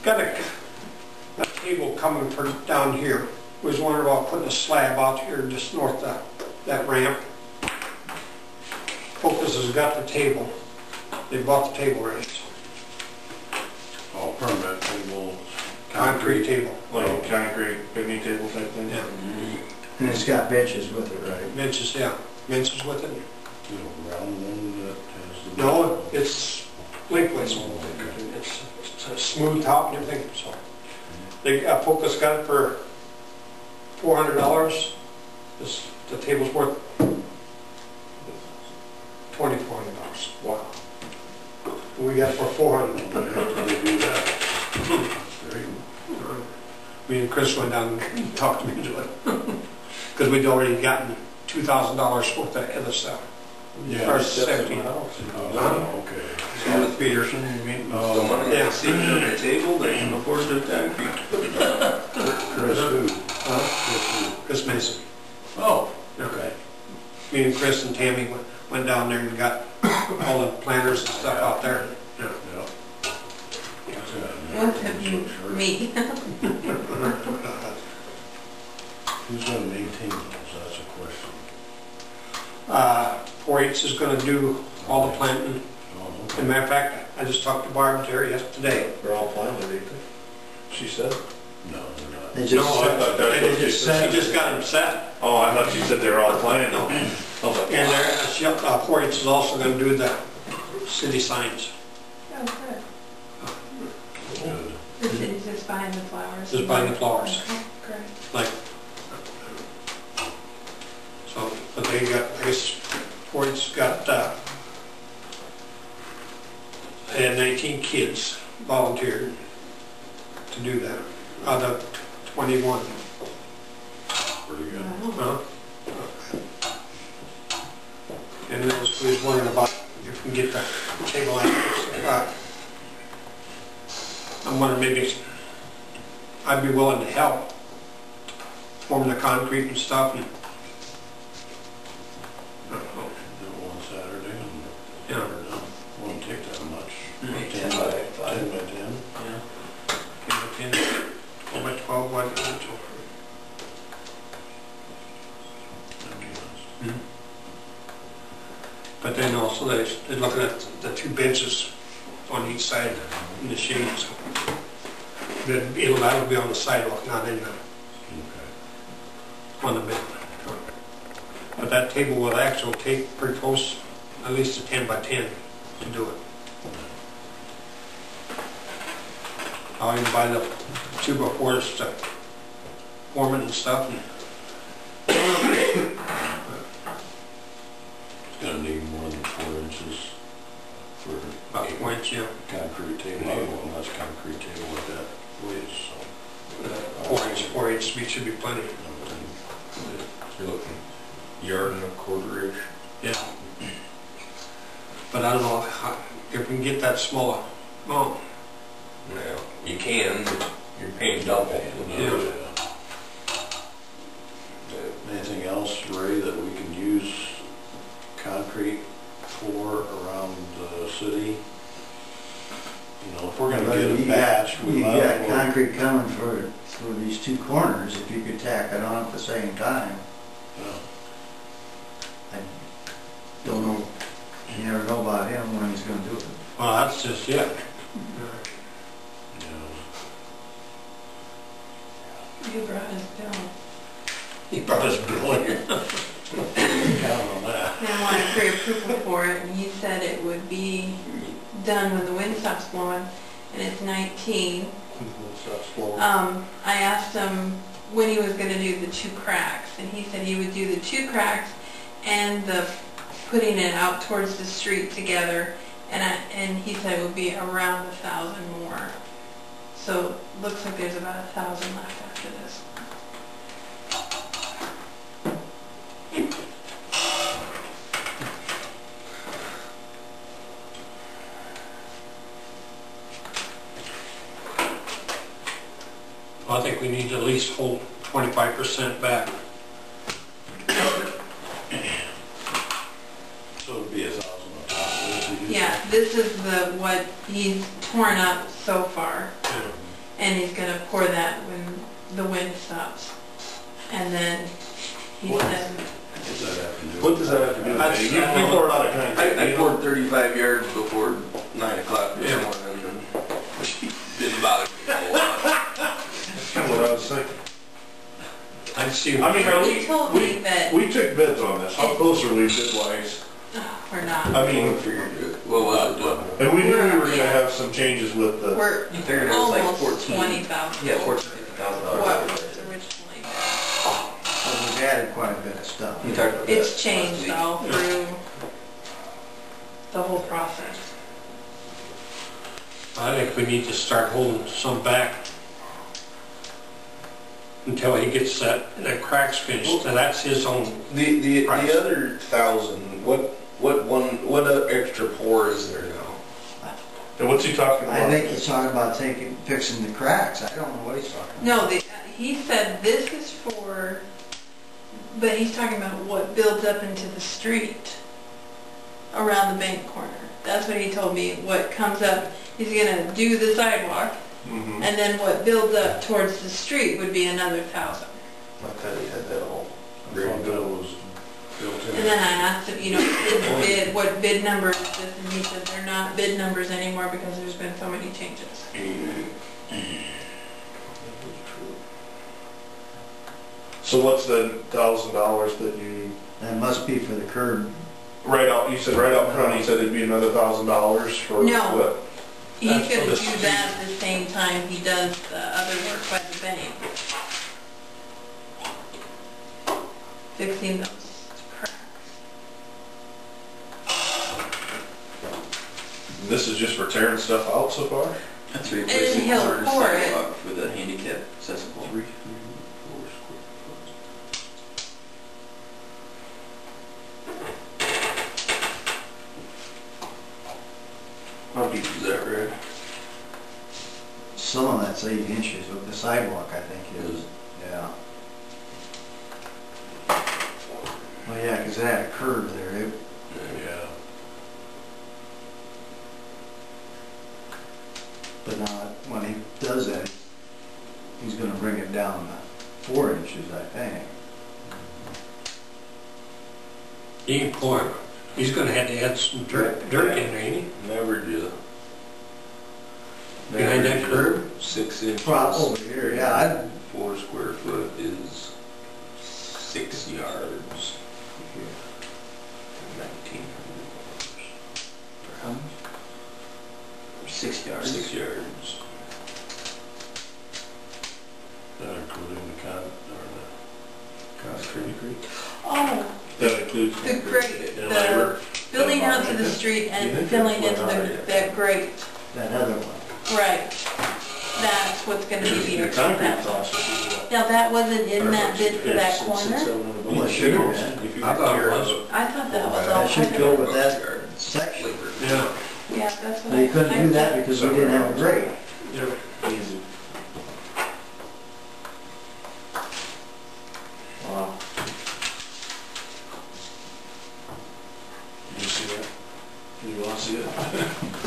Got a table coming from down here. Was wondering about putting a slab out here just north of that ramp. Focus has got the table. They bought the table already. Oh, permanent table. Concrete table. Like a concrete picnic table type thing? Yeah. And it's got benches with it, right? Benches, yeah. Benches with it. Round one that has the... No, it's lengthwise. Oh, okay. It's a smooth top and everything. So they Focus got it for $400. The table's worth $2,400. Wow. We got it for $400. Me and Chris went down and talked to me into it because we'd already gotten $2,000 worth of other stuff. Yeah. Or 17. Okay. So with Peterson, you mean, someone yeah. that's seated at the table, they can afford the concrete. Chris who? Chris Mason. Oh, Okay. Me and Chris and Tammy went down there and got all the planters and stuff out there. Yeah. What have you, me? Who's going to maintain those? That's a question. 4-H is going to do all the planting. Oh, As okay. a matter of fact, I just talked to Barb and Terry yesterday. they're all planted, ain't they? She said. No, they're not. They No, just I thought that's what she she said. just got them set. Oh, I thought she said they were all planted. I was like, And 4-H is also going to do the city signs. Oh, good. Good. The city's just buying the flowers. Just buying the flowers. Okay, great. Like, so, but they got, I guess, 4-H got, they had 19 kids volunteered to do that out of 21. Pretty good. Wow. And we was wondering about if we can get that table out. I'm wondering maybe I'd be willing to help form the concrete and stuff. And, Do it one Saturday and yeah. won't take that much. 10 by 5. 10 by 10. Yeah. 10 by 10, 12 by 12, what? But then also they're looking at the 2 benches on each side in the shade. So that'll be on the sidewalk, not in the, on the bed. But that table will actually take pretty close, at least a 10 by 10 to do it. I'll even buy the 2x4s to form it and stuff. And It's going to need more than 4 inches for about 4 inch, yeah. concrete table. I don't know how much concrete table like that weighs, so. 4 inch speed should be plenty. You're looking yard and a quarter-ish. Yeah. But I don't know how, if we can get that smaller. Oh, Now, you can, but you're paying double. Yeah. Anything else, Ray, that we can use concrete for around the city? You know, if we're going to get a batch, we You might got as well. concrete coming for these 2 corners, if you could tack it on at the same time. Yeah. I don't know, you never know about him when he's gonna do it. well, that's just it. Yeah. You brought his bill. He brought his bill in. Count on that. And I wanted pre-approval for it, and he said it would be done when the wind stops blowing, and it's 19. I asked him when he was going to do the 2 cracks, and he said he would do the 2 cracks and the putting it out towards the street together, and he said it would be around 1,000 more. So looks like there's about 1,000 left after this. I think we need to at least hold 25% back. So it'd be 1,000 on top of this. Yeah, this is what he's torn up so far. And he's gonna pour that when the wind stops. And then he said, What does that have to do with it? You poured out of concrete. I poured 35 yards before 9 o'clock this morning, and didn't bother me a whole lot. That's kind of what I was thinking. I see. I mean, he told me that we took bids on this. How close are we bid-wise? we're not. I mean, What was it? and we knew we were gonna have some changes with the... We're You figured it was like almost 14. 20,000. Yeah, $14,000, What $50,000. was originally. So we've added quite a bit of stuff. We talked about that It's last changed week. all through the whole process. I think we need to start holding some back until he gets the cracks finished. So that's his own. The Price. other 1,000, what extra pour is there now? And what's he talking about? I think he's talking about fixing the cracks. I don't know what he's talking about. No, he said this is for, but he's talking about what builds up into the street around the bank corner. That's what he told me. What comes up, he's gonna do the sidewalk, Mm-hmm. and then what builds up towards the street would be another 1,000. I thought he had that all. I thought that was built in. And then I asked him, what bid number is this, and he said they're not bid numbers anymore because there's been so many changes. So what's the $1,000 that you... That must be for the curb. Right out, you said right out front, he said it'd be another $1,000 for No. what? He's That's for gonna the do street. that at the same time he does the other work by the bank. Fixing those cracks. This is just for tearing stuff out so far? That's And replacing he'll our pour it. sidewalk for the handicap accessible. How deep is that, Rick? Some of that's 8 inches with the sidewalk, I think is. Yeah. Well, yeah, because it had a curve there. Yeah. But now, when he does that, he's gonna bring it down to 4 inches, I think. He can pour it. He's gonna have to add some dirt in there, ain't he? Never do. Behind that curb? 6 inches. Over here, yeah. 4 square foot is 6 yards. 1,900. For how much? 6 yards. 6 yards. That including the concrete? Oh, That includes... the grate, And the labor? building out to the street and filling into that grate. That other one. Right. That's what's gonna be The extra. concrete cost would be what? Now, that wasn't in that bid for that corner? Well, it should have been. If you I thought it tear was. up- I thought that was all. That should part go of it. with that section. Yeah. Yeah, that's what They I couldn't do that because we didn't have a grate. Yeah. Easy. Wow. Did you see that? Do you want to see it?